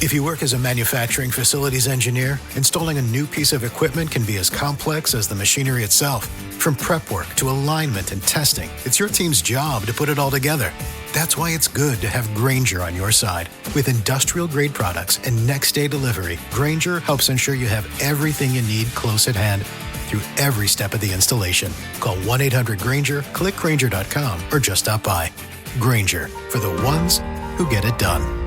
If you work as a manufacturing facilities engineer, installing a new piece of equipment can be as complex as the machinery itself. From prep work to alignment and testing, it's your team's job to put it all together. That's why it's good to have Grainger on your side. With industrial-grade products and next-day delivery, Grainger helps ensure you have everything you need close at hand through every step of the installation. Call 1-800-GRAINGER, click Grainger.com, or just stop by. Grainger, for the ones who get it done.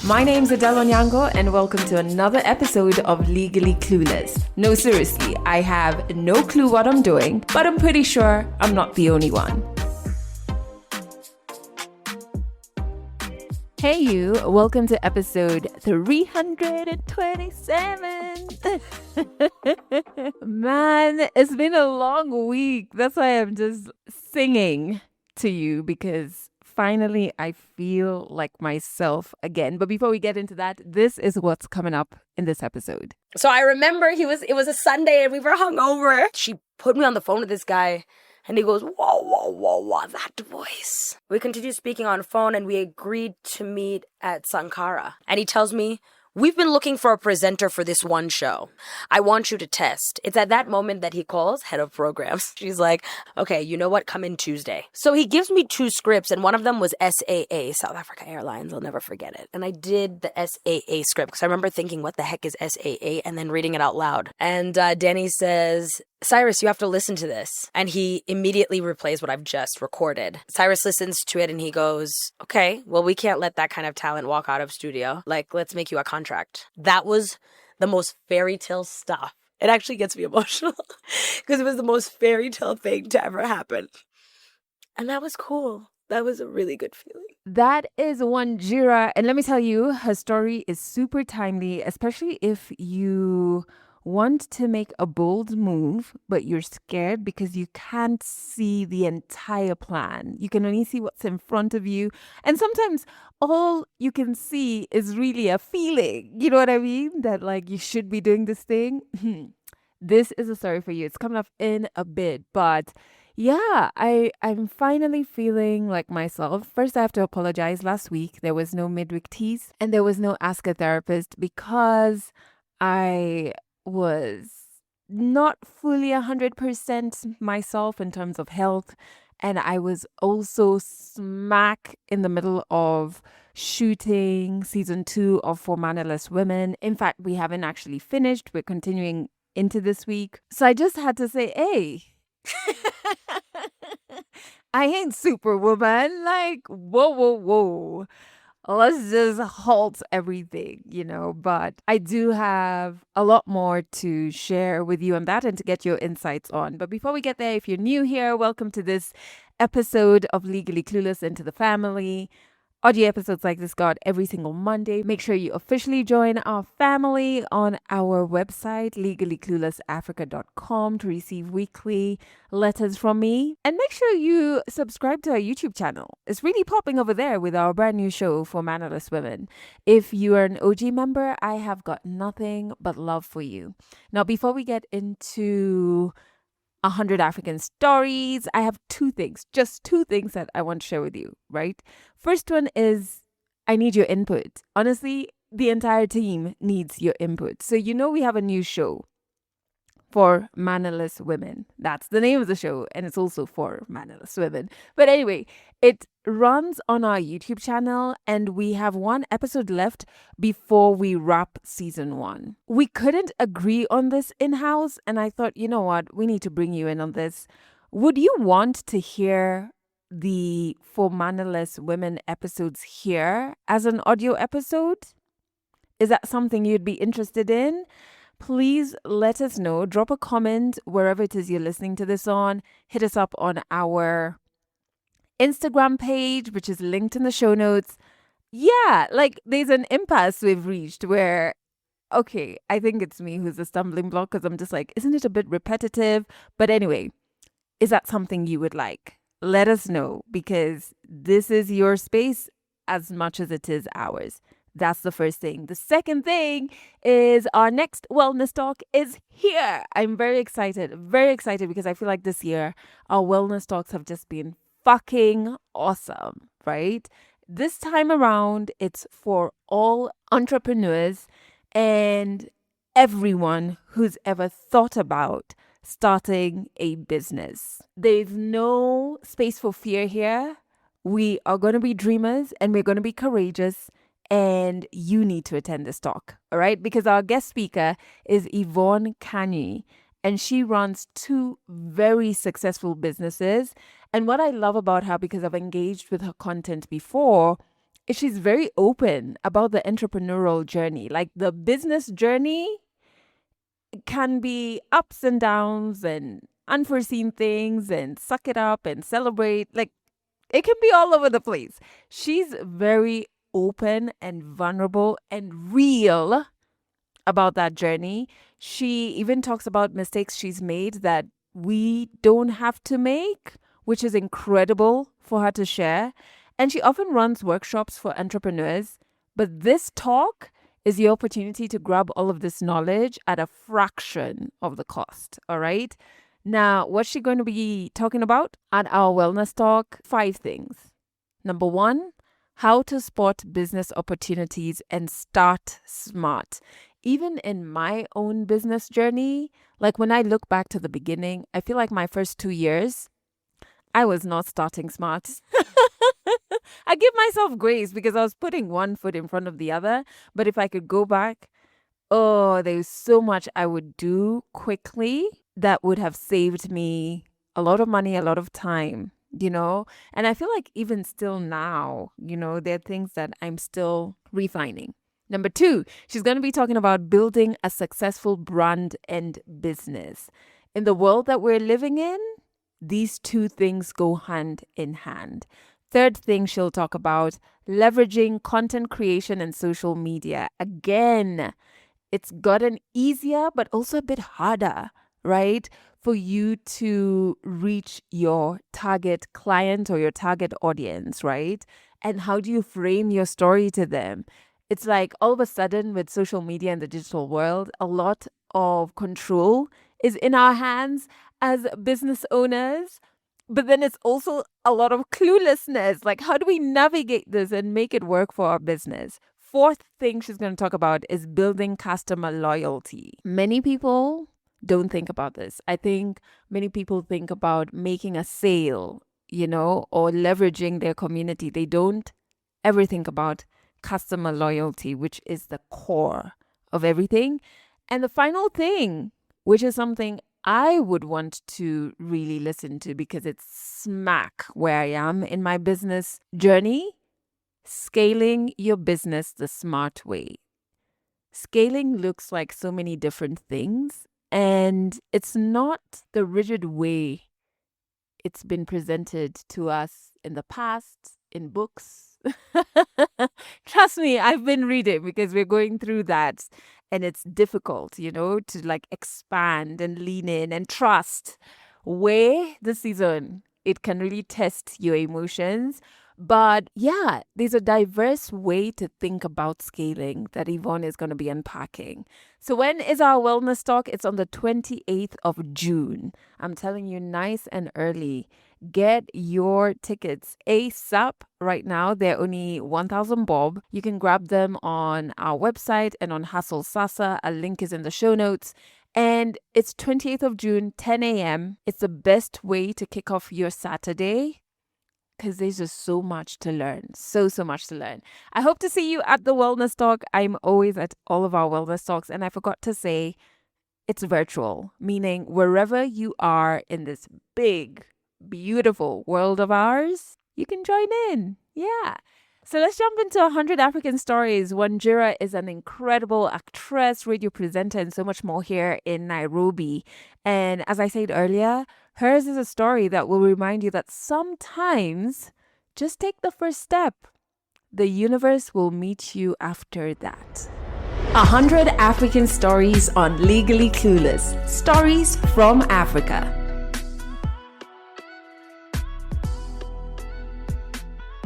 My name's Adele Onyango, and welcome to another episode of Legally Clueless. No, seriously, I have no clue what I'm doing, but I'm pretty sure I'm not the only one. Hey you, welcome to episode 327. Man, it's been a long week. That's why I'm just singing to you, because finally I feel like myself again. But before we get into that, this is what's coming up in this episode. So I remember it was a Sunday and we were hungover. She put me on the phone with this guy and he goes, whoa, that voice. We continued speaking on phone and we agreed to meet at Sankara. And he tells me, we've been looking for a presenter for this one show. I want you to test. It's at that moment that he calls head of programs. She's like, okay, you know what? Come in Tuesday. So he gives me 2 scripts and one of them was SAA, South Africa Airlines. I'll never forget it. And I did the SAA script because I remember thinking, what the heck is SAA? And then reading it out loud. And Danny says, Cyrus, you have to listen to this. And he immediately replays what I've just recorded. Cyrus listens to it and he goes, okay, well, we can't let that kind of talent walk out of studio. Like, let's make you a contract. That was the most fairy tale stuff. It actually gets me emotional because it was the most fairy tale thing to ever happen. And that was cool. That was a really good feeling. That is Wanjira. And let me tell you, her story is super timely, especially if you want to make a bold move, but you're scared because you can't see the entire plan. You can only see what's in front of you. And sometimes all you can see is really a feeling. You know what I mean? That like you should be doing this thing. This is a story for you. It's coming up in a bit. But yeah, I'm finally feeling like myself. First, I have to apologize. Last week, there was no midweek tease and there was no Ask a Therapist because I was not fully 100% myself in terms of health. And I was also smack in the middle of shooting season 2 of For Mannerless Women. In fact, we haven't actually finished. We're continuing into this week. So I just had to say, hey, I ain't Superwoman. Like, whoa. Let's just halt everything, but I do have a lot more to share with you on that and to get your insights on. But before we get there, if you're new here, welcome to this episode of Legally Clueless into the family. Audio episodes like this go out every single Monday. Make sure you officially join our family on our website, legallycluelessafrica.com, to receive weekly letters from me. And make sure you subscribe to our YouTube channel. It's really popping over there with our brand new show For Mannerless Women. If you are an OG member, I have got nothing but love for you. Now, before we get into 100 African stories, I have just two things that I want to share with you, right? First one is I need your input. Honestly, the entire team needs your input. So we have a new show, For Mannerless Women. That's the name of the show, and it's also For Mannerless Women. But anyway, it runs on our YouTube channel, and we have 1 episode left before we wrap season 1. We couldn't agree on this in-house, and I thought, you know what, we need to bring you in on this. Would you want to hear the For Mannerless Women episodes here as an audio episode? Is that something you'd be interested in? Please let us know. Drop a comment wherever it is you're listening to this on. Hit us up on our Instagram page, which is linked in the show notes. Yeah, like there's an impasse we've reached where, okay, I think it's me who's the stumbling block because I'm just like, isn't it a bit repetitive? But anyway, is that something you would like? Let us know, because this is your space as much as it is ours. That's the first thing. The second thing is our next wellness talk is here. I'm very excited because I feel like this year our wellness talks have just been fucking awesome, right? This time around, it's for all entrepreneurs and everyone who's ever thought about starting a business. There's no space for fear here. We are going to be dreamers and we're going to be courageous, and you need to attend this talk, all right? Because our guest speaker is Yvonne Kanyi, and she runs 2 very successful businesses. And what I love about her, because I've engaged with her content before, is she's very open about the entrepreneurial journey. Like, the business journey can be ups and downs and unforeseen things and suck it up and celebrate. Like, it can be all over the place. She's very open and vulnerable and real about that journey. She even talks about mistakes she's made that we don't have to make, which is incredible for her to share. And she often runs workshops for entrepreneurs. But this talk is the opportunity to grab all of this knowledge at a fraction of the cost. All right. Now, what's she going to be talking about at our wellness talk? 5 things. Number 1, how to spot business opportunities and start smart. Even in my own business journey, like when I look back to the beginning, I feel like my first 2 years, I was not starting smart. I give myself grace because I was putting one foot in front of the other. But if I could go back, there's so much I would do quickly that would have saved me a lot of money, a lot of time, And I feel like even still now, there are things that I'm still refining. Number 2, she's going to be talking about building a successful brand and business. In the world that we're living in, these 2 things go hand in hand. Third thing she'll talk about, leveraging content creation and social media. Again, it's gotten easier, but also a bit harder, right? For you to reach your target client or your target audience, right? And how do you frame your story to them? It's like all of a sudden with social media and the digital world, a lot of control is in our hands as business owners. But then it's also a lot of cluelessness. Like, how do we navigate this and make it work for our business? Fourth thing she's going to talk about is building customer loyalty. Many people don't think about this. I think many people think about making a sale, or leveraging their community. They don't ever think about customer loyalty, which is the core of everything. And the final thing, which is something I would want to really listen to because it's smack where I am in my business journey, scaling your business the smart way. Scaling looks like so many different things, and it's not the rigid way it's been presented to us in the past, in books. Trust me, I've been reading because we're going through that. And it's difficult, to expand and lean in and trust where the season. It can really test your emotions. But yeah, there's a diverse way to think about scaling that Yvonne is going to be unpacking. So when is our wellness talk? It's on the 28th of June. I'm telling you, nice and early. Get your tickets ASAP right now. They're only 1,000 bob. You can grab them on our website and on Hustle Sasa. A link is in the show notes. And it's 28th of June, 10 a.m. It's the best way to kick off your Saturday because there's just so much to learn. So much to learn. I hope to see you at the wellness talk. I'm always at all of our wellness talks. And I forgot to say, it's virtual, meaning wherever you are in this big, beautiful world of ours, you can join in. Yeah. So let's jump into 100 African stories. Wanjira is an incredible actress, radio presenter, and so much more here in Nairobi. And as I said earlier, hers is a story that will remind you that sometimes just take the first step. The universe will meet you after that. 100 African stories on Legally Clueless. Stories from Africa.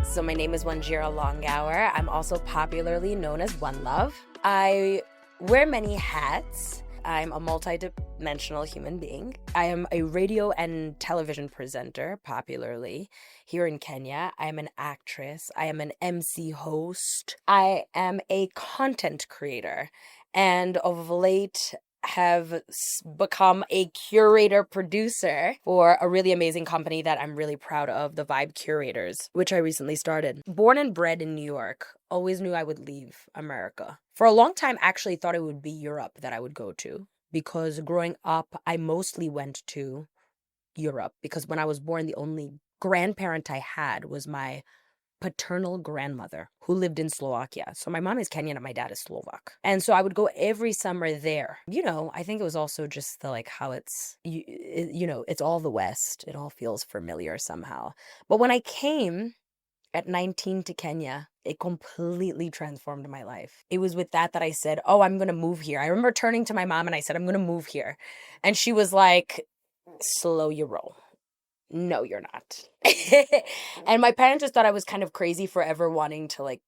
So my name is Wanjira I'm also popularly known as One Love. I wear many hats. I'm a multi-dimensional human being. I am a radio and television presenter, popularly, here in Kenya. I am an actress. I am an MC host. I am a content creator. And of late, have become a curator producer for a really amazing company that I'm really proud of, the Vibe Curators, which I recently started. Born and bred in New York, always knew I would leave America. For a long time, actually thought it would be Europe that I would go to, because growing up, I mostly went to Europe, because when I was born, the only grandparent I had was my paternal grandmother who lived in Slovakia. So my mom is Kenyan and my dad is Slovak. And so I would go every summer there. You know, I think it was also just the like how it's, it's all the West. It all feels familiar somehow. But when I came at 19 to Kenya, it completely transformed my life. It was with that I said, oh, I'm going to move here. I remember turning to my mom and I said, I'm going to move here. And she was like, slow your roll. No, you're not. And my parents just thought I was kind of crazy for ever wanting to like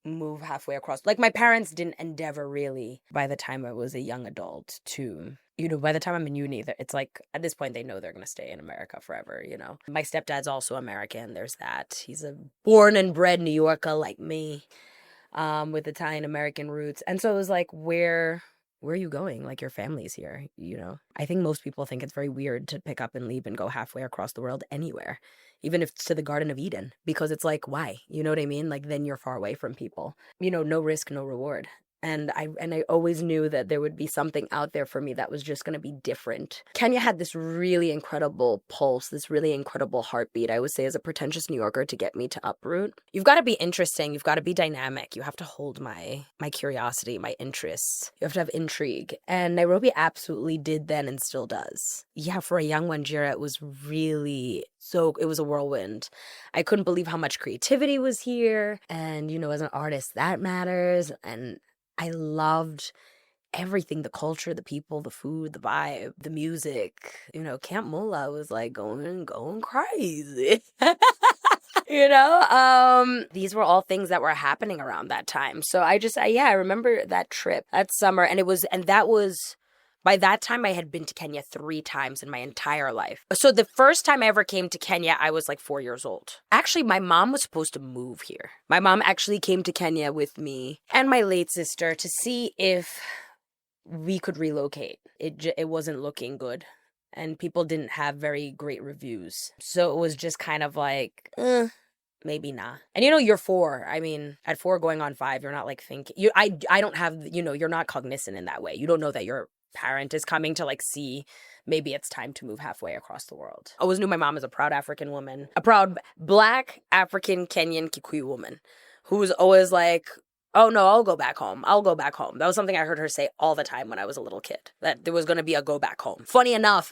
move halfway across. Like my parents didn't endeavor really by the time I was a young adult to, by the time I'm in uni, it's like at this point they know they're going to stay in America forever, My stepdad's also American. There's that. He's a born and bred New Yorker like me, with Italian American roots. And so it was like, where are you going? Like your family's here, I think most people think it's very weird to pick up and leave and go halfway across the world anywhere, even if it's to the Garden of Eden, because it's like, why? You know what I mean? Like then you're far away from people, no risk, no reward. And I always knew that there would be something out there for me that was just going to be different. Kenya had this really incredible pulse, this really incredible heartbeat, I would say, as a pretentious New Yorker, to get me to uproot. You've got to be interesting. You've got to be dynamic. You have to hold my curiosity, my interests. You have to have intrigue. And Nairobi absolutely did then and still does. Yeah, for a young Wanjira, it was really it was a whirlwind. I couldn't believe how much creativity was here. And, as an artist, that matters. And I loved everything, the culture, the people, the food, the vibe, the music. Camp Mola was like going crazy. These were all things that were happening around that time. So I remember that trip, that summer. By that time, I had been to Kenya 3 times in my entire life. So the first time I ever came to Kenya, I was like 4 years old. Actually, my mom was supposed to move here. My mom actually came to Kenya with me and my late sister to see if we could relocate. It wasn't looking good, and people didn't have very great reviews. So it was just kind of like, maybe not. And you're 4. I mean, at 4 going on 5, you're not like thinking. I don't have, you're not cognizant in that way. You don't know that your parent is coming to like see maybe it's time to move halfway across the world. I always knew my mom as a proud African woman, a proud Black African Kenyan Kikuyu woman who was always like, oh no, I'll go back home. That was something I heard her say all the time when I was a little kid, that there was going to be a go back home. Funny enough,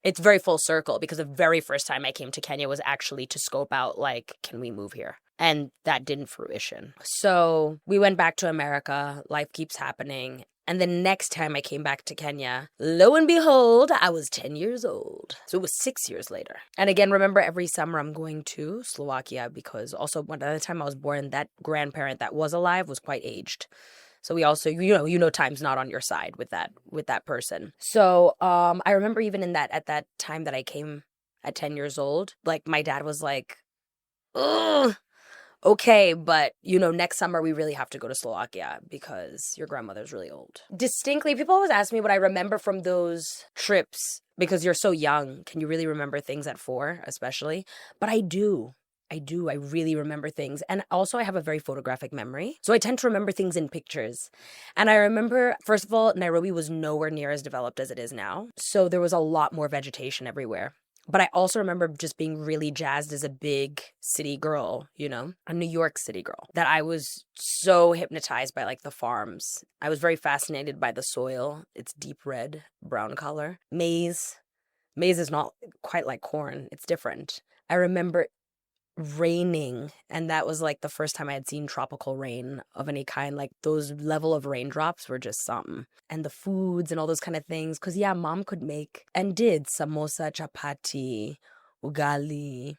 it's very full circle, because the very first time I came to Kenya was actually to scope out, like, can we move here? And that didn't fruition. So we went back to America. Life keeps happening. And the next time I came back to Kenya, lo and behold, I was 10 years old. So it was 6 years later. And again, remember, every summer I'm going to Slovakia, because also by the time I was born, that grandparent that was alive was quite aged. So we also, time's not on your side with that person. So I remember even at that time that I came at 10 years old, like my dad was like, ugh. Okay, but, next summer we really have to go to Slovakia because your grandmother's really old. Distinctly, people always ask me what I remember from those trips, because you're so young. Can you really remember things at 4, especially? But I do. I really remember things. And also I have a very photographic memory. So I tend to remember things in pictures. And I remember, first of all, Nairobi was nowhere near as developed as it is now. So there was a lot more vegetation everywhere. But I also remember just being really jazzed as a big city girl, a New York City girl, that I was so hypnotized by like the farms. I was very fascinated by the soil. It's deep red, brown color. Maize is not quite like corn. It's different. I remember raining, and that was like the first time I had seen tropical rain of any kind. Like those level of raindrops were just something. And the foods and all those kind of things, because mom could make and did samosa, chapati, ugali,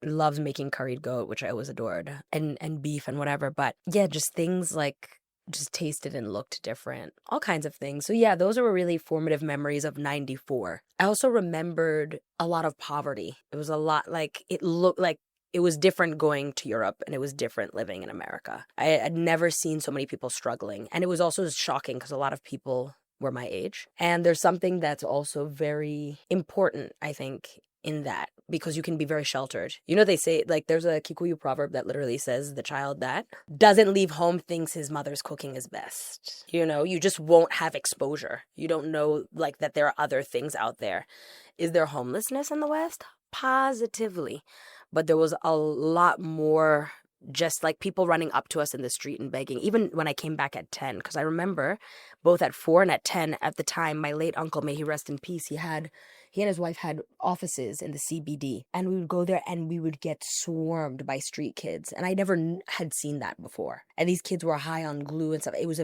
loves making curried goat, which I always adored, and beef and whatever. But yeah, just things like just tasted and looked different, all kinds of things. So yeah, those are really formative memories of 94. I also remembered a lot of poverty. It was a lot like, it looked like it was different going to Europe and it was different living in America. I had never seen so many people struggling. And it was also shocking because a lot of people were my age. And there's something that's also very important, I think, in that, because you can be very sheltered. You know, they say, like, there's a Kikuyu proverb that literally says the child that doesn't leave home thinks his mother's cooking is best. You know, you just won't have exposure. You don't know, like, that there are other things out there. Is there homelessness in the West? Positively. But there was a lot more just like people running up to us in the street and begging, even when I came back at 10, because I remember both at 4 and at 10 at the time, my late uncle, may he rest in peace, he and his wife had offices in the CBD, and we would go there and we would get swarmed by street kids. And I never had seen that before. And these kids were high on glue and stuff. It was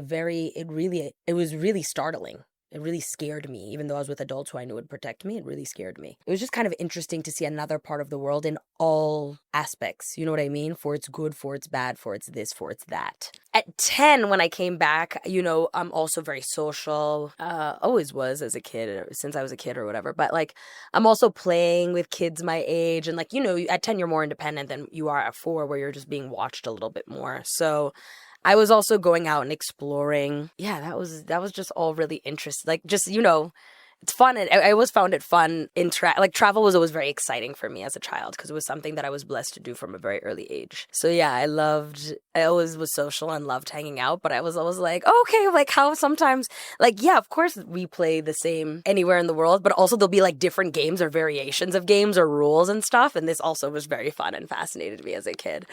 really startling. It really scared me, even though I was with adults who I knew would protect me. It really scared me. It was just kind of interesting to see another part of the world in all aspects. You know what I mean? For its good, for its bad, for its this, for its that. At 10, when I came back, you know, I'm also very social. Always was as a kid, since I was a kid or whatever. But like, I'm also playing with kids my age. And like, you know, at 10, you're more independent than you are at 4, where you're just being watched a little bit more. So I was also going out and exploring. Yeah, that was just all really interesting. Like, just, you know, it's fun. I always found it fun. Travel was always very exciting for me as a child because it was something that I was blessed to do from a very early age. So yeah, I always was social and loved hanging out, but I was always like, okay, like how sometimes, like, yeah, of course we play the same anywhere in the world, but also there'll be like different games or variations of games or rules and stuff. And this also was very fun and fascinated me as a kid.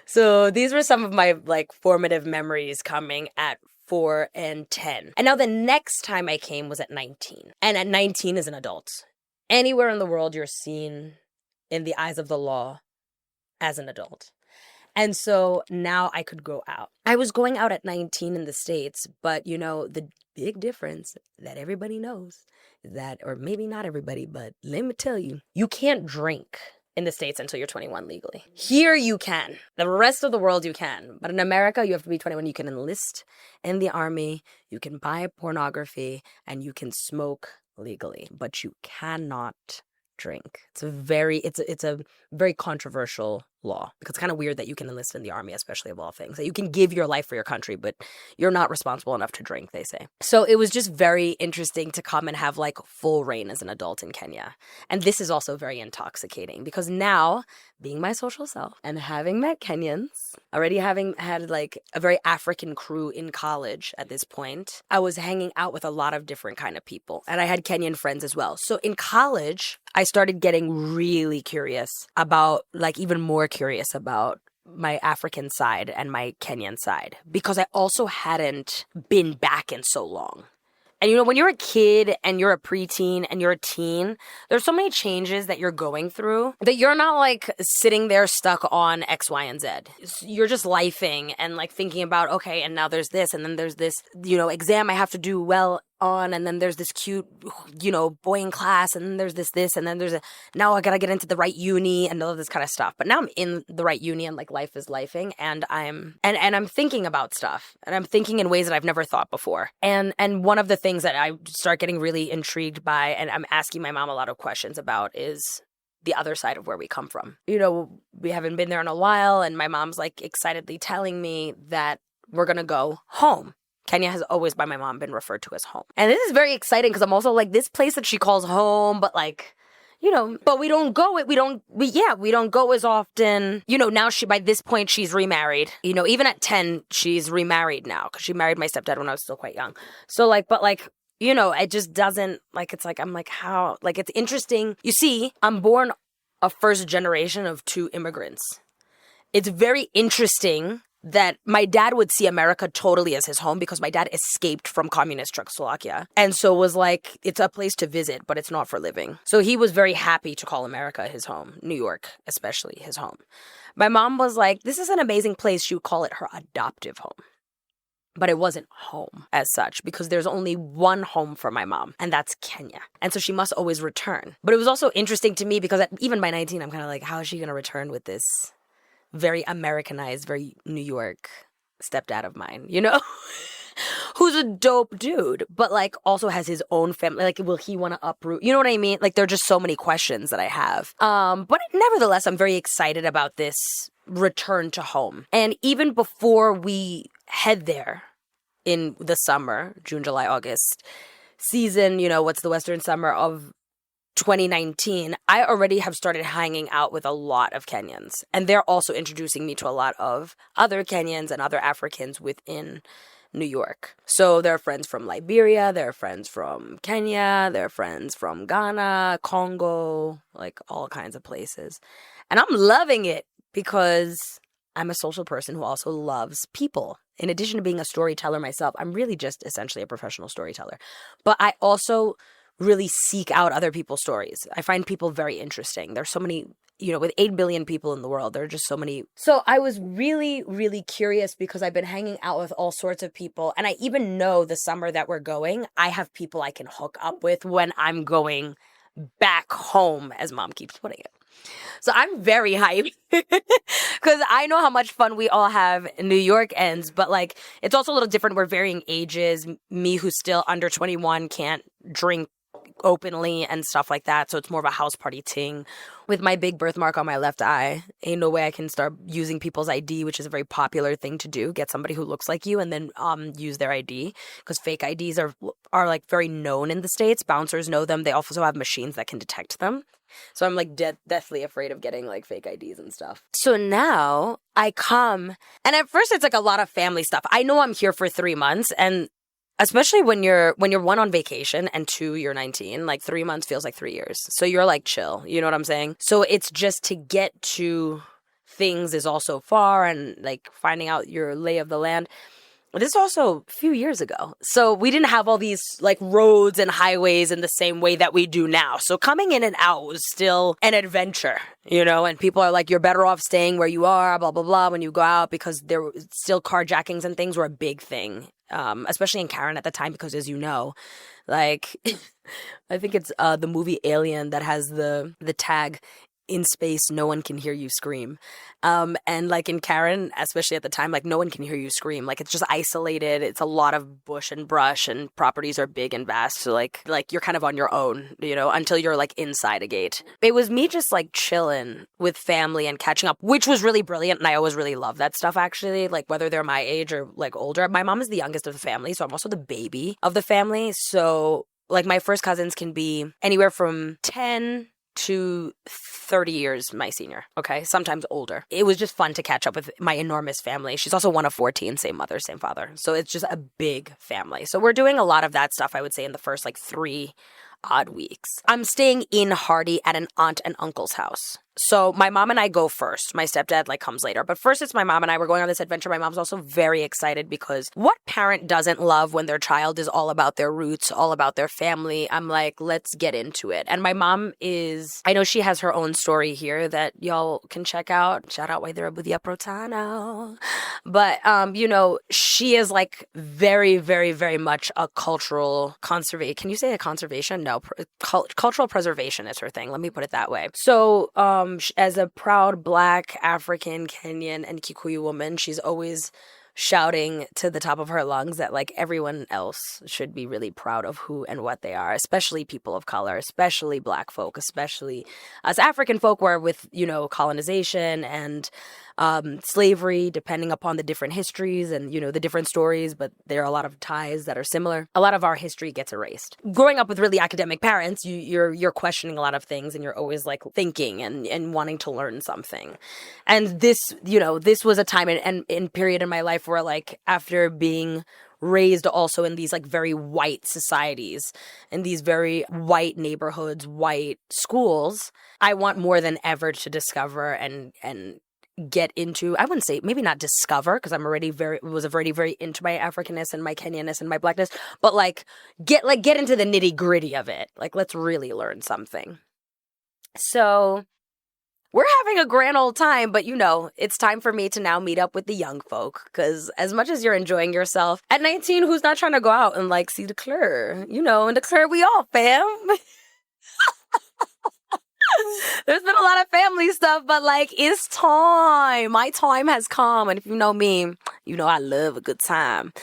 So these were some of my like formative memories coming at 4 and 10. And now the next time I came was at 19. And at 19 as an adult. Anywhere in the world you're seen in the eyes of the law as an adult. And so now I could go out. I was going out at 19 in the States, but you know, the big difference that everybody knows is that, or maybe not everybody, but let me tell you, you can't drink in the States until you're 21 legally. Here you can. The rest of the world you can. But in America, you have to be 21. You can enlist in the army, you can buy pornography, and you can smoke legally. But you cannot drink. It's a very controversial law, because it's kind of weird that you can enlist in the army, especially of all things. That you can give your life for your country, but you're not responsible enough to drink, they say. So it was just very interesting to come and have like full reign as an adult in Kenya. And this is also very intoxicating, because now, being my social self and having met Kenyans, already having had like a very African crew in college at this point, I was hanging out with a lot of different kind of people. And I had Kenyan friends as well. So in college, I started getting really curious about, like even more curious about my African side and my Kenyan side, because I also hadn't been back in so long. And you know, when you're a kid and you're a preteen and you're a teen, there's so many changes that you're going through that you're not like sitting there stuck on X, Y, and Z. You're just lifing and like thinking about, okay, and now there's this, and then there's this, you know, exam I have to do well on, and then there's this cute, you know, boy in class, and then there's this, and then now I gotta get into the right uni and all of this kind of stuff. But now I'm in the right uni and like life is lifing, and I'm thinking about stuff, and I'm thinking in ways that I've never thought before. And one of the things that I start getting really intrigued by, and I'm asking my mom a lot of questions about, is the other side of where we come from. You know, we haven't been there in a while, and my mom's like excitedly telling me that we're gonna go home. Kenya has always, by my mom, been referred to as home. And this is very exciting, because I'm also like, this place that she calls home, but like, you know, but we don't go as often. You know, now by this point, she's remarried. You know, even at 10, she's remarried now, because she married my stepdad when I was still quite young. So like, but like, you know, it just doesn't, like, it's like, I'm like, how? Like, it's interesting. You see, I'm born a first generation of 2 immigrants. It's very interesting that my dad would see America totally as his home, because my dad escaped from communist Czechoslovakia. And so was like, it's a place to visit, but it's not for living. So he was very happy to call America his home, New York especially his home. My mom was like, this is an amazing place. She would call it her adoptive home. But it wasn't home as such, because there's only one home for my mom, and that's Kenya. And so she must always return. But it was also interesting to me, because even by 19, I'm kind of like, how is she going to return with this very Americanized, very New York stepdad of mine, you know? who's a dope dude, but like also has his own family. Like, will he want to uproot? You know what I mean? Like, there are just so many questions that I have. But nevertheless, I'm very excited about this return to home. And even before we head there in the summer, June, July, August season, you know, what's the Western summer of 2019, I already have started hanging out with a lot of Kenyans. And they're also introducing me to a lot of other Kenyans and other Africans within New York. So there are friends from Liberia, there are friends from Kenya, there are friends from Ghana, Congo, like all kinds of places. And I'm loving it because I'm a social person who also loves people. In addition to being a storyteller myself, I'm really just essentially a professional storyteller. But I also really seek out other people's stories. I find people very interesting. There's so many, you know, with 8 billion people in the world, there are just so many. So I was really, really curious because I've been hanging out with all sorts of people. And I even know the summer that we're going, I have people I can hook up with when I'm going back home, as Mom keeps putting it. So I'm very hyped because I know how much fun we all have in New York ends, but like it's also a little different. We're varying ages. Me, who's still under 21, can't drink openly and stuff like that. So it's more of a house party ting. With my big birthmark on my left eye, ain't no way I can start using people's ID, which is a very popular thing to do. Get somebody who looks like you and then use their ID, because fake IDs are like very known in the States. Bouncers know them. They also have machines that can detect them. So I'm like deathly afraid of getting like fake IDs and stuff. So now I come, and at first it's like a lot of family stuff. I know I'm here for 3 months, and especially when you're one, on vacation, and two, you're 19, like 3 months feels like 3 years. So you're like chill, you know what I'm saying? So it's just to get to things is also far, and like finding out your lay of the land. This is also a few years ago. So we didn't have all these like roads and highways in the same way that we do now. So coming in and out was still an adventure, you know, and people are like, you're better off staying where you are, blah, blah, blah, when you go out, because there were still carjackings and things were a big thing, especially in Karen at the time, because as you know, like, I think it's the movie Alien that has the tag, "In space, no one can hear you scream." And like in Karen, especially at the time, like no one can hear you scream. Like it's just isolated. It's a lot of bush and brush, and properties are big and vast. So like you're kind of on your own, you know, until you're like inside a gate. It was me just like chilling with family and catching up, which was really brilliant. And I always really love that stuff, actually, like whether they're my age or like older. My mom is the youngest of the family, so I'm also the baby of the family. So like my first cousins can be anywhere from 10 to 30 years my senior, okay? Sometimes older. It was just fun to catch up with my enormous family. She's also one of 14, same mother, same father. So it's just a big family. So we're doing a lot of that stuff, I would say, in the first like 3 odd weeks. I'm staying in Hardy at an aunt and uncle's house. So my mom and I go first. My stepdad like comes later. But first it's my mom and I. We're going on this adventure. My mom's also very excited because what parent doesn't love when their child is all about their roots, all about their family? I'm like, let's get into it. And my mom is, I know she has her own story here that y'all can check out. Shout out Waithera Budia Protano. But, you know, she is like very, very, very much a cultural conservation. Can you say a conservation? No, cultural preservation is her thing. Let me put it that way. So, as a proud Black, African, Kenyan, and Kikuyu woman, she's always shouting to the top of her lungs that like everyone else should be really proud of who and what they are, especially people of color, especially Black folk, especially us African folk, where with, you know, colonization and slavery, depending upon the different histories and, you know, the different stories, but there are a lot of ties that are similar. A lot of our history gets erased. Growing up with really academic parents, you're questioning a lot of things, and you're always like thinking and wanting to learn something. And this, you know, this was a time and period in my life where like after being raised also in these like very white societies, in these very white neighborhoods, white schools, I want more than ever to discover and get into, I wouldn't say maybe not discover, because I'm already was already very into my Africanness and my Kenyanness and my Blackness, but like get into the nitty gritty of it. Like, let's really learn something. So we're having a grand old time, but you know, it's time for me to now meet up with the young folk, because as much as you're enjoying yourself at 19, who's not trying to go out and like see the clur? You know, and the clur we all, fam. There's been a lot of family stuff, but like, it's time. My time has come. And if you know me, you know I love a good time.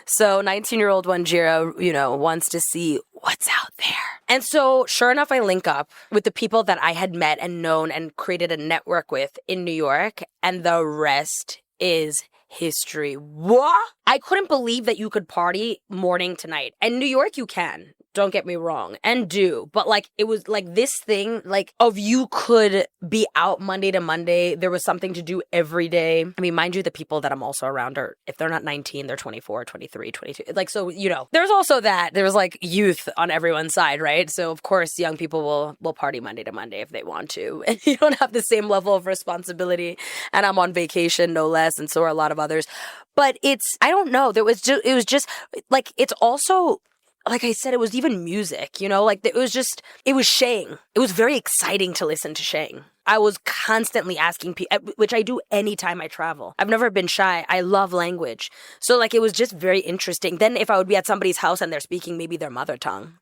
So 19-year-old Wanjira, wants to see what's out there. And so sure enough, I link up with the people that I had met and known and created a network with in New York. And the rest is history. What? I couldn't believe that you could party morning to night. And New York, you can. Don't get me wrong, and do. But like, it was like this thing, like, of you could be out Monday to Monday. There was something to do every day. I mean, mind you, the people that I'm also around are, if they're not 19, they're 24, 23, 22. Like, so, there's also that. There's like youth on everyone's side, right? So of course, young people will party Monday to Monday if they want to. And you don't have the same level of responsibility. And I'm on vacation, no less. And so are a lot of others. But I don't know. It was just like, it's also, like I said, it was even music, like it was Shang. It was very exciting to listen to Shang. I was constantly asking people, which I do anytime I travel. I've never been shy. I love language. So like, it was just very interesting. Then if I would be at somebody's house and they're speaking maybe their mother tongue,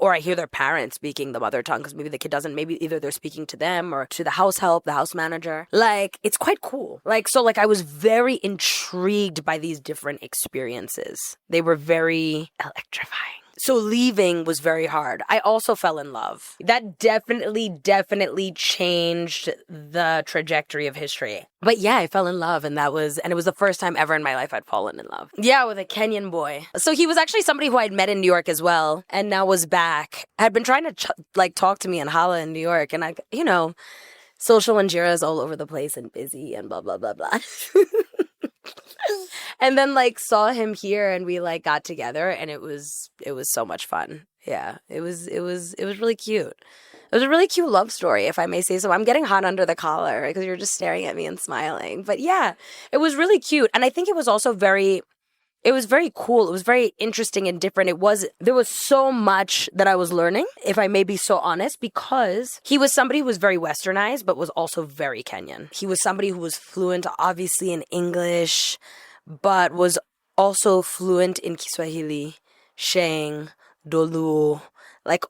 or I hear their parents speaking the mother tongue because maybe the kid doesn't, maybe either they're speaking to them or to the house help, the house manager. Like, it's quite cool. Like, so like I was very intrigued by these different experiences. They were very electrifying. So leaving was very hard. I also fell in love. That definitely changed the trajectory of history. But yeah, I fell in love, and it was the first time ever in my life I'd fallen in love. Yeah, with a Kenyan boy. So he was actually somebody who I'd met in New York as well, and now was back. Had been trying to talk to me and holla in New York, and social Wanjira is all over the place and busy and blah, blah, blah, blah. And then saw him here, and we got together, and it was so much fun. Yeah, it was really cute. It was a really cute love story, if I may say so. I'm getting hot under the collar because you're just staring at me and smiling. But yeah, it was really cute. And I think it was also very cool. It was very interesting and different. There was so much that I was learning, if I may be so honest, because he was somebody who was very westernized, but was also very Kenyan. He was somebody who was fluent, obviously, in English, but was also fluent in Kiswahili, Sheng, Dolu,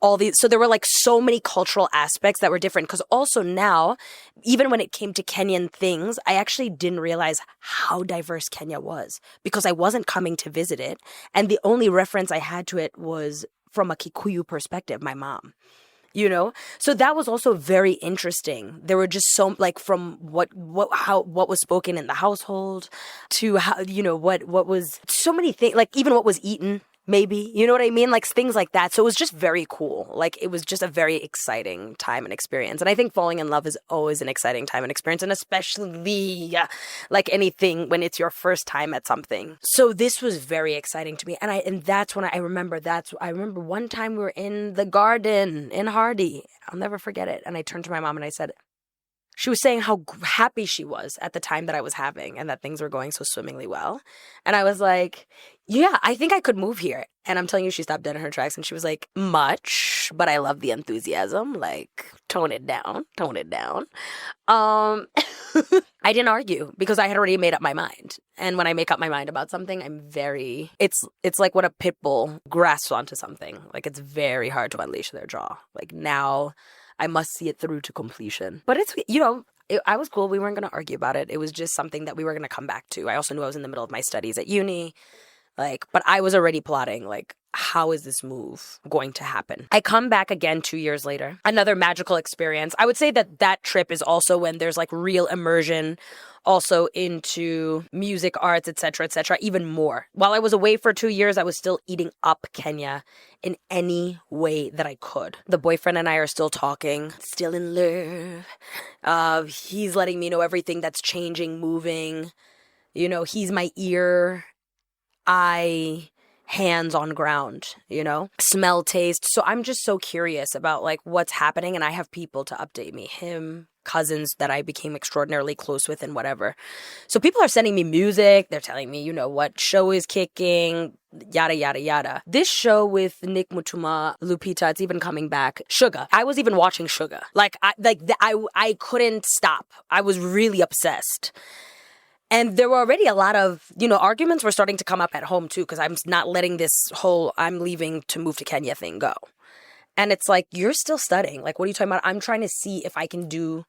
all these. So there were so many cultural aspects that were different. Because also now, even when it came to Kenyan things, I actually didn't realize how diverse Kenya was because I wasn't coming to visit it. And the only reference I had to it was from a Kikuyu perspective, my mom. So that was also very interesting. There were just so from what was spoken in the household to how, what was so many things, even what was eaten. Maybe, you know what I mean? Things like that. So it was just very cool. It was just a very exciting time and experience. And I think falling in love is always an exciting time and experience. And especially anything when it's your first time at something. So this was very exciting to me. And that's when I remember one time we were in the garden in Hardy. I'll never forget it. And I turned to my mom and I said, she was saying how happy she was at the time that I was having and that things were going so swimmingly well. And I was like, yeah, I think I could move here. And I'm telling you, she stopped dead in her tracks and she was like, much, but I love the enthusiasm. Tone it down. I didn't argue because I had already made up my mind. And when I make up my mind about something, it's like when a pit bull grasps onto something. It's very hard to unleash their jaw. Now I must see it through to completion. But it's, I was cool. We weren't going to argue about it. It was just something that we were going to come back to. I also knew I was in the middle of my studies at uni. But I was already plotting, how is this move going to happen? I come back again 2 years later. Another magical experience. I would say that trip is also when there's real immersion also into music, arts, etc., even more. While I was away for 2 years, I was still eating up Kenya in any way that I could. The boyfriend and I are still talking, still in love. He's letting me know everything that's changing, moving. He's my ear, eye, hands on ground, smell, taste. So I'm just so curious about what's happening, and I have people to update me, him, cousins that I became extraordinarily close with and whatever. So people are sending me music. They're telling me, what show is kicking, yada, yada, yada. This show with Nick Mutuma, Lupita, it's even coming back. Suga. I was even watching Suga. I couldn't stop. I was really obsessed. And there were already a lot of, arguments were starting to come up at home too, because I'm not letting this whole I'm leaving to move to Kenya thing go. And it's like, you're still studying. Like, what are you talking about? I'm trying to see if I can do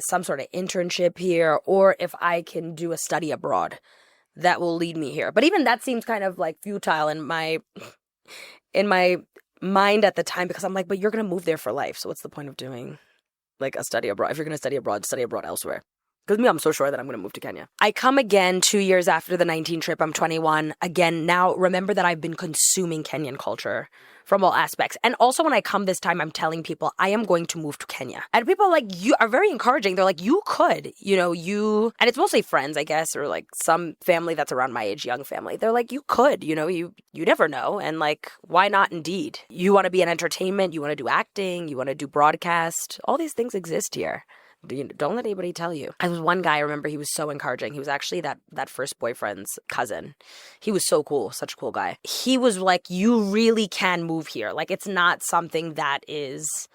some sort of internship here or if I can do a study abroad that will lead me here. But even that seems kind of like futile in my mind at the time, because I'm like, but you're going to move there for life. So what's the point of doing like a study abroad? If you're going to study abroad elsewhere. Because me, I'm so sure that I'm going to move to Kenya. I come again 2 years after the 19 trip. I'm 21. Again, now remember that I've been consuming Kenyan culture from all aspects. And also when I come this time, I'm telling people I am going to move to Kenya. And people like you are very encouraging. They're like, you could, and it's mostly friends, I guess, or like some family that's around my age, young family. They're like, you could, you never know. And like, why not indeed? You want to be in entertainment, you want to do acting, you want to do broadcast. All these things exist here. Don't let anybody tell you. I was one guy, I remember, he was so encouraging. He was actually that first boyfriend's cousin. He was so cool, such a cool guy. He was like, you really can move here. Like, it's not something that is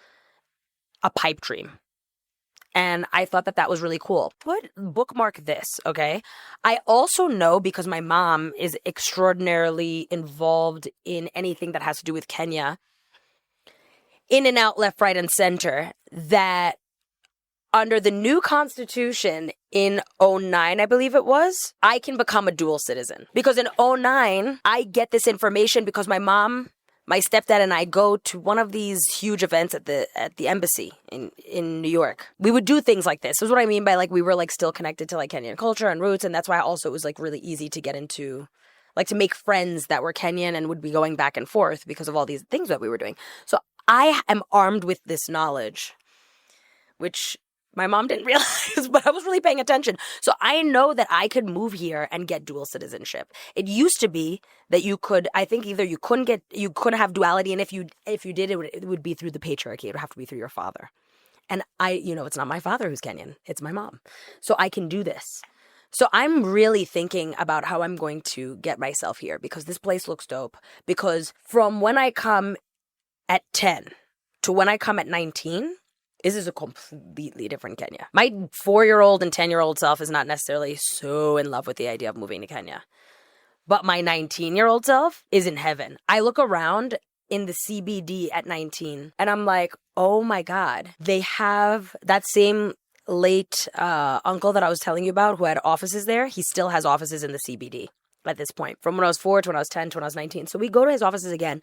a pipe dream. And I thought that was really cool. Bookmark this, okay? I also know, because my mom is extraordinarily involved in anything that has to do with Kenya, in and out, left, right, and center, that under the new constitution in 2009, I believe it was, I can become a dual citizen. Because in 2009, I get this information because my mom, my stepdad, and I go to one of these huge events at the embassy in New York. We would do things like this. This is what I mean by like we were like still connected to like Kenyan culture and roots, and that's why also it was like really easy to get into, like to make friends that were Kenyan and would be going back and forth because of all these things that we were doing. So I am armed with this knowledge, which my mom didn't realize, but I was really paying attention. So I know that I could move here and get dual citizenship. It used to be that you could, I think either you couldn't have duality, and if you did, it would be through the patriarchy. It would have to be through your father. And it's not my father who's Kenyan. It's my mom. So I can do this. So I'm really thinking about how I'm going to get myself here, because this place looks dope. Because from when I come at 10 to when I come at 19, this is a completely different Kenya. My 4-year-old and 10-year-old self is not necessarily so in love with the idea of moving to Kenya. But my 19-year-old self is in heaven. I look around in the CBD at 19 and I'm like, oh my God, they have that same late uncle that I was telling you about who had offices there. He still has offices in the CBD at this point, from when I was 4 to when I was 10 to when I was 19. So we go to his offices again.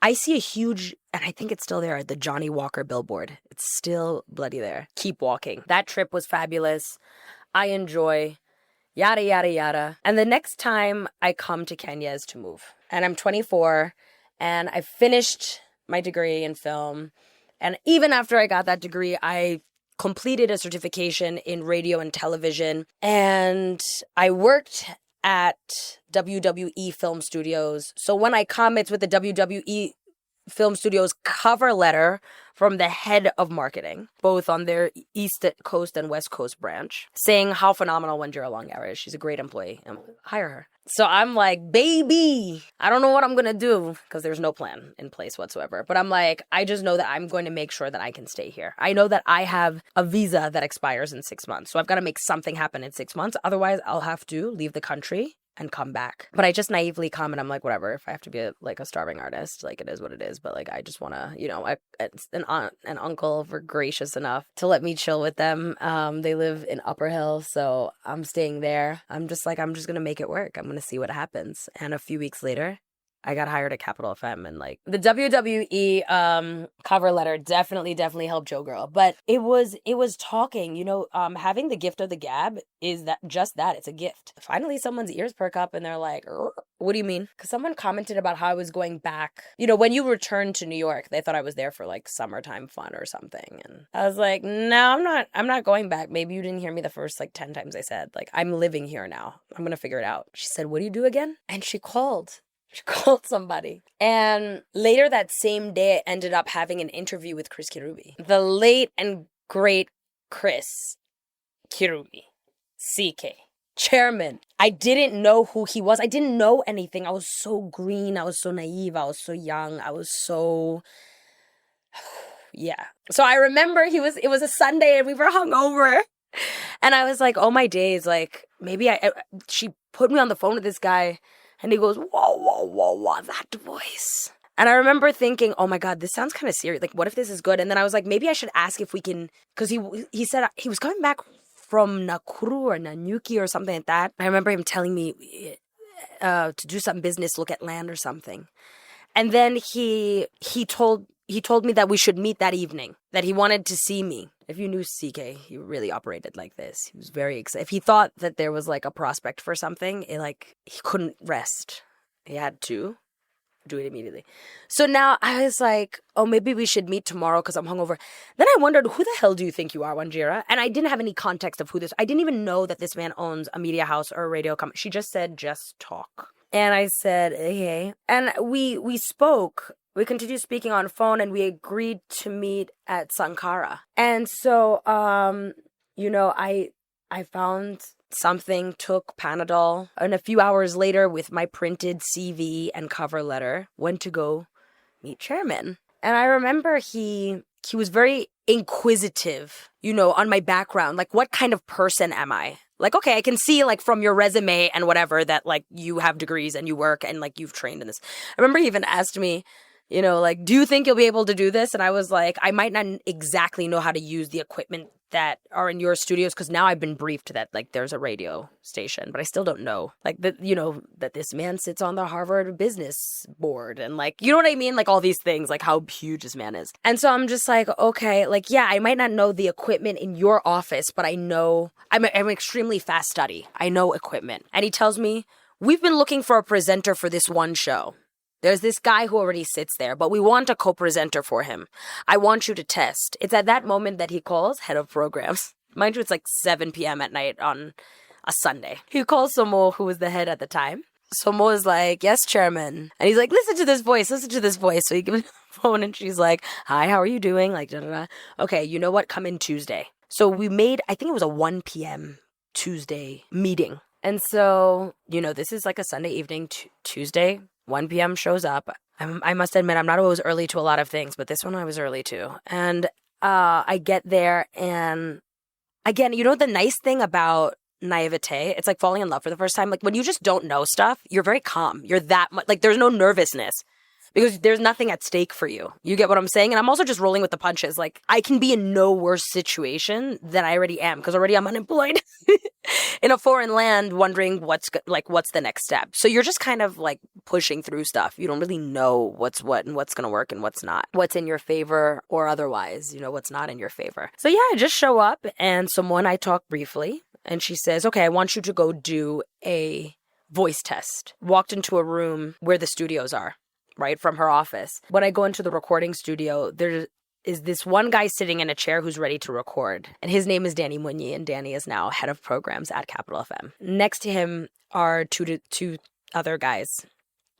I see a huge, and I think it's still there, the Johnny Walker billboard. It's still bloody there. Keep walking. That trip was fabulous. I enjoy, yada, yada, yada. And the next time I come to Kenya is to move. And I'm 24, and I finished my degree in film. And even after I got that degree, I completed a certification in radio and television. And I worked at WWE Film Studios. So when I come, it's with the WWE Film Studios cover letter from the head of marketing, both on their East Coast and West Coast branch, saying how phenomenal Wanjira is. She's a great employee. Hire her. So I'm like, baby, I don't know what I'm going to do because there's no plan in place whatsoever. But I'm like, I just know that I'm going to make sure that I can stay here. I know that I have a visa that expires in 6 months. So I've got to make something happen in 6 months. Otherwise, I'll have to leave the country and come back. But I just naively come and I'm like, whatever, if I have to be a starving artist, like it is what it is. But like, I just want to, an aunt and uncle were gracious enough to let me chill with them. They live in Upper Hill, so I'm staying there. I'm just going to make it work. I'm going to see what happens. And a few weeks later, I got hired at Capital FM, and like the WWE cover letter definitely helped Joe Girl. But it was talking, having the gift of the gab is that it's a gift. Finally, someone's ears perk up and they're like, what do you mean? Because someone commented about how I was going back. When you return to New York, they thought I was there for like summertime fun or something. And I was like, no, I'm not going back. Maybe you didn't hear me the first 10 times I said, I'm living here now. I'm going to figure it out. She said, what do you do again? And she called somebody. And later that same day, I ended up having an interview with Chris Kirubi. The late and great Chris Kirubi, CK, chairman. I didn't know who he was. I didn't know anything. I was so green. I was so naive. I was so young. I was so... yeah. So I remember it was a Sunday and we were hungover. And I was like, oh my days, maybe she put me on the phone with this guy. And he goes, whoa, whoa, whoa, whoa, that voice. And I remember thinking, oh my God, this sounds kind of serious. Like, what if this is good? And then I was like, maybe I should ask if we can, because he said he was coming back from Nakuru or Nanyuki or something like that. I remember him telling me to do some business, look at land or something. And then he told me that we should meet that evening, that he wanted to see me. If you knew CK, he really operated like this. He was very excited. If he thought that there was like a prospect for something, he couldn't rest. He had to do it immediately. So now I was like, oh, maybe we should meet tomorrow because I'm hungover. Then I wondered, who the hell do you think you are, Wanjira? And I didn't have any context of I didn't even know that this man owns a media house or a radio company. She just said, just talk. And I said, hey. And we spoke. We continued speaking on phone and we agreed to meet at Sankara. And so, I found something, took Panadol, and a few hours later with my printed CV and cover letter, went to go meet Chairman. And I remember he was very inquisitive, on my background. Like, what kind of person am I? Like, okay, I can see, like, from your resume and whatever that, like, you have degrees and you work and, like, you've trained in this. I remember he even asked me, like, do you think you'll be able to do this? And I was like, I might not exactly know how to use the equipment that are in your studios because now I've been briefed that, like, there's a radio station, but I still don't know. Like, that this man sits on the Harvard Business Board and, like, you know what I mean? Like, all these things, like, how huge this man is. And so I'm just like, okay, like, yeah, I might not know the equipment in your office, but I know I'm an extremely fast study. I know equipment. And he tells me, we've been looking for a presenter for this one show. There's this guy who already sits there, but we want a co-presenter for him. I want you to test. It's at that moment that he calls head of programs. Mind you, it's like 7 p.m. at night on a Sunday. He calls Somo, who was the head at the time. Somo is like, yes, chairman. And he's like, listen to this voice. So he gives me the phone and she's like, hi, how are you doing? Like, da-da-da. Okay, you know what? Come in Tuesday. So we made, I think it was a 1 p.m. Tuesday meeting. And so, this is like a Sunday evening, Tuesday. 1 p.m. shows up. I must admit, I'm not always early to a lot of things, but this one I was early to. And I get there and again, the nice thing about naivete, it's like falling in love for the first time. Like when you just don't know stuff, you're very calm. You're that much, like there's no nervousness because there's nothing at stake for you. You get what I'm saying? And I'm also just rolling with the punches. Like I can be in no worse situation than I already am because already I'm unemployed in a foreign land wondering what's the next step. So you're just kind of like pushing through stuff. You don't really know what's what and what's going to work and what's not. What's in your favor or otherwise, what's not in your favor. So yeah, I just show up and someone I talk briefly and she says, okay, I want you to go do a voice test. Walked into a room where the studios are. Right, from her office. When I go into the recording studio, there is this one guy sitting in a chair who's ready to record. And his name is Danny Munyi, and Danny is now head of programs at Capital FM. Next to him are two other guys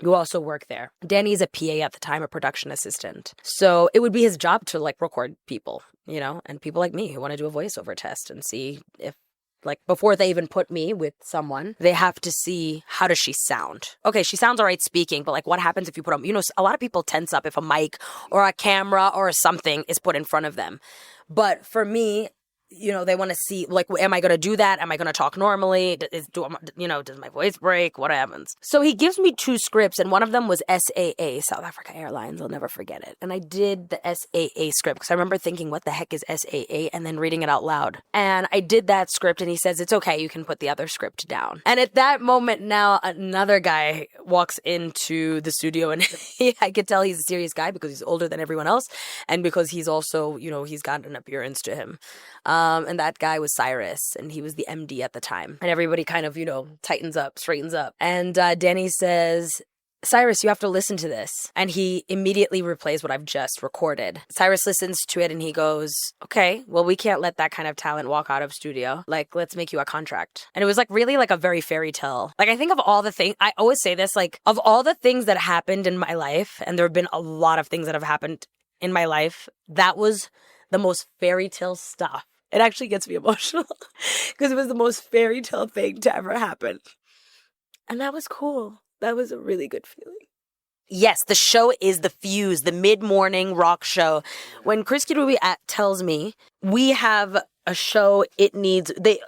who also work there. Danny's a PA at the time, a production assistant. So it would be his job to like record people, and people like me who want to do a voiceover test and see if like before they even put me with someone, they have to see how does she sound. Okay, she sounds all right speaking, but like what happens if you put them, a lot of people tense up if a mic or a camera or something is put in front of them. But for me, they want to see, like, am I going to do that? Am I going to talk normally? Does my voice break? What happens? So he gives me 2 scripts, and one of them was SAA, South Africa Airlines. I'll never forget it. And I did the SAA script because I remember thinking, what the heck is SAA? And then reading it out loud. And I did that script, and he says, it's okay, you can put the other script down. And at that moment now, another guy walks into the studio, and I could tell he's a serious guy because he's older than everyone else, and because he's also, he's got an appearance to him. And that guy was Cyrus, and he was the MD at the time. And everybody kind of, tightens up, straightens up. And Danny says, Cyrus, you have to listen to this. And he immediately replays what I've just recorded. Cyrus listens to it and he goes, okay, well, we can't let that kind of talent walk out of studio. Like, let's make you a contract. And it was like really like a very fairy tale. Like, I think of all the things, I always say this, like of all the things that happened in my life, and there have been a lot of things that have happened in my life, that was the most fairy tale stuff. It actually gets me emotional because it was the most fairy tale thing to ever happen. And that was cool. That was a really good feeling. Yes, the show is The Fuse, the mid-morning rock show. When Chris Kirubi tells me we have a show,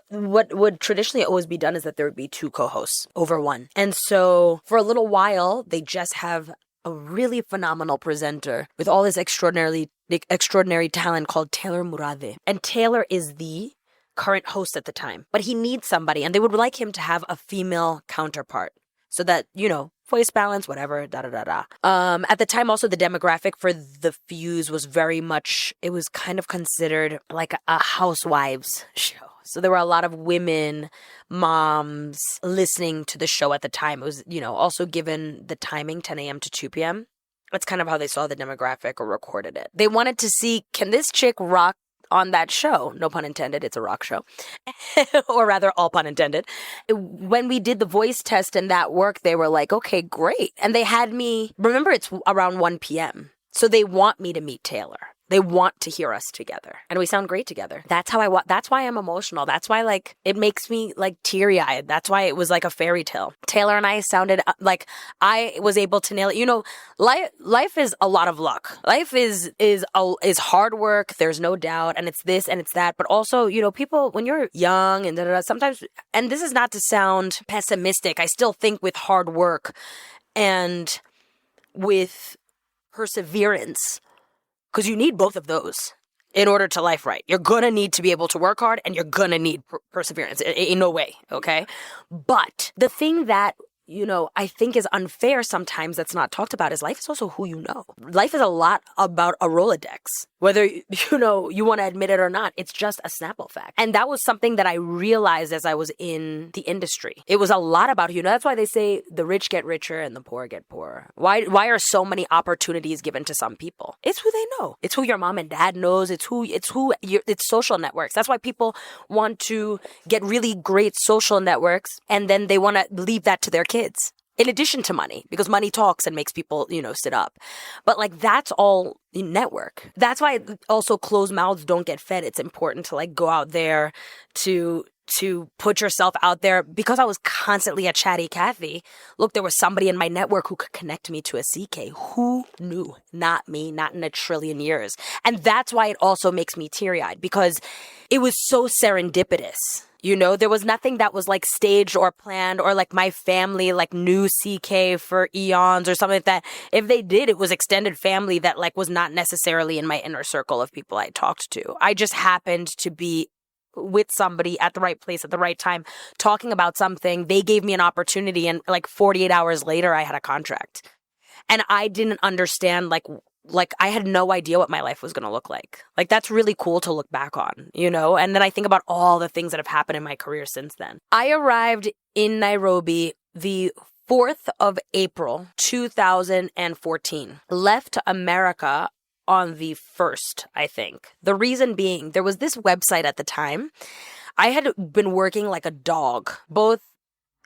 what would traditionally always be done is that there would be 2 co-hosts over one. And so for a little while, they just have a really phenomenal presenter with all this extraordinary talent called Taylor Murade. And Taylor is the current host at the time, but he needs somebody, and they would like him to have a female counterpart so that, voice balance, whatever, At the time, also, the demographic for the Fuse was very much, it was kind of considered like a housewives show. So there were a lot of women, moms listening to the show at the time. It was, also given the timing, 10 a.m. to 2 p.m. That's kind of how they saw the demographic or recorded it. They wanted to see, can this chick rock on that show? No pun intended, it's a rock show. Or rather, all pun intended. When we did the voice test and that work, they were like, okay, great. And they had me, remember it's around 1 p.m. So they want me to meet Taylor. They want to hear us together. And we sound great together. That's how that's why I'm emotional. That's why, it makes me, teary-eyed. That's why it was like a fairy tale. Taylor and I sounded like I was able to nail it. Life is a lot of luck. Life is hard work. There's no doubt. And it's this and it's that. But also, people, when you're young and sometimes, and this is not to sound pessimistic, I still think with hard work and with perseverance, because you need both of those in order to life right. You're going to need to be able to work hard, and you're going to need perseverance in no way, okay? But the thing that, I think is unfair sometimes that's not talked about is life is also who you know. Life is a lot about a Rolodex. Whether, you want to admit it or not, it's just a Snapple fact. And that was something that I realized as I was in the industry. It was a lot about, that's why they say the rich get richer and the poor get poorer. Why are so many opportunities given to some people? It's who they know. It's who your mom and dad knows. It's social networks. That's why people want to get really great social networks, and then they want to leave that to their kids. In addition to money, because money talks and makes people, sit up. But that's all network. That's why also closed mouths don't get fed. It's important to go out there to put yourself out there, because I was constantly a chatty Cathy. Look, there was somebody in my network who could connect me to a CK. Who knew? Not me, not in a trillion years. And that's why it also makes me teary-eyed, because it was so serendipitous. There was nothing that was staged or planned, or my family knew CK for eons or something like that. If they did, it was extended family that was not necessarily in my inner circle of people I talked to. I just happened to be with somebody at the right place at the right time, talking about something. They gave me an opportunity, and 48 hours later, I had a contract. And I didn't understand, I had no idea what my life was going to look like. That's really cool to look back on, And then I think about all the things that have happened in my career since then. I arrived in Nairobi the 4th of April, 2014. Left America on the 1st, I think. The reason being, there was this website at the time. I had been working like a dog, both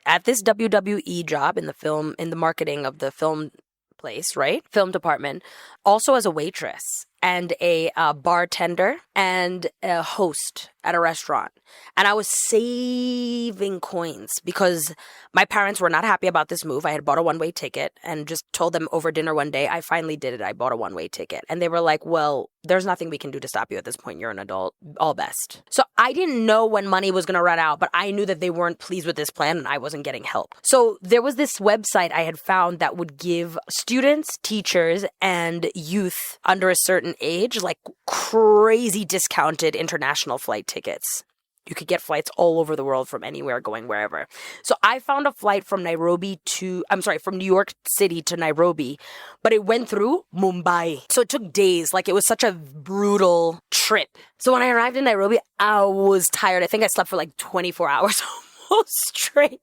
at this WWE job in the marketing of the film place, right? Film department, also as a waitress and a bartender and a host at a restaurant. And I was saving coins because my parents were not happy about this move. I had bought a one-way ticket and just told them over dinner one day, I finally did it. I bought a one-way ticket. And they were like, well, there's nothing we can do to stop you at this point. You're an adult. All best. So I didn't know when money was going to run out, but I knew that they weren't pleased with this plan and I wasn't getting help. So there was this website I had found that would give students, teachers, and youth under a certain age like crazy discounted international flight tickets. You could get flights all over the world from anywhere going wherever. So I found a flight from New York City to Nairobi, but it went through Mumbai. So it took days. Like, it was such a brutal trip. So when I arrived in Nairobi, I was tired. I think I slept for like 24 hours almost straight.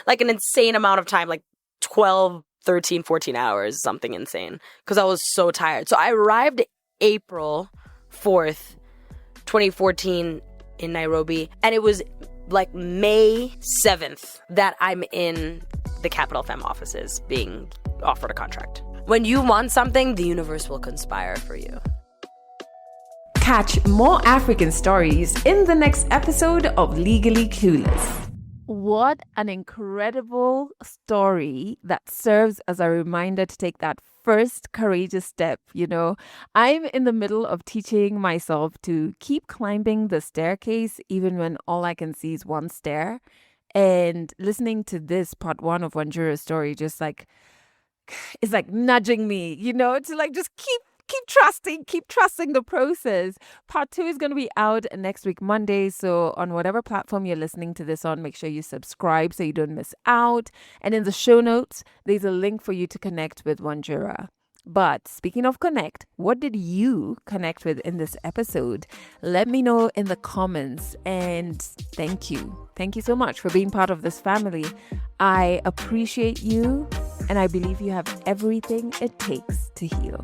Like an insane amount of time, like 12, 13, 14 hours, something insane. Because I was so tired. So I arrived April 4th, 2014 in Nairobi, and it was like May 7th that I'm in the Capital FM offices being offered a contract. When you want something, the universe will conspire for you. Catch more African stories in the next episode of Legally Clueless. What an incredible story that serves as a reminder to take that first courageous step. You know, I'm in the middle of teaching myself to keep climbing the staircase even when all I can see is one stair. And listening to this part one of Wanjira's story just like is like nudging me, to like just keep trusting the process. Part 2 is going to be out next week, Monday. So on whatever platform you're listening to this on, make sure you subscribe so you don't miss out. And in the show notes, there's a link for you to connect with Wanjira. But speaking of connect, what did you connect with in this episode? Let me know in the comments. And thank you. Thank you so much for being part of this family. I appreciate you, and I believe you have everything it takes to heal.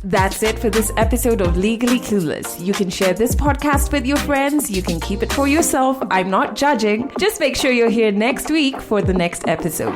That's it for this episode of Legally Clueless. You can share this podcast with your friends. You can keep it for yourself. I'm not judging. Just make sure you're here next week for the next episode.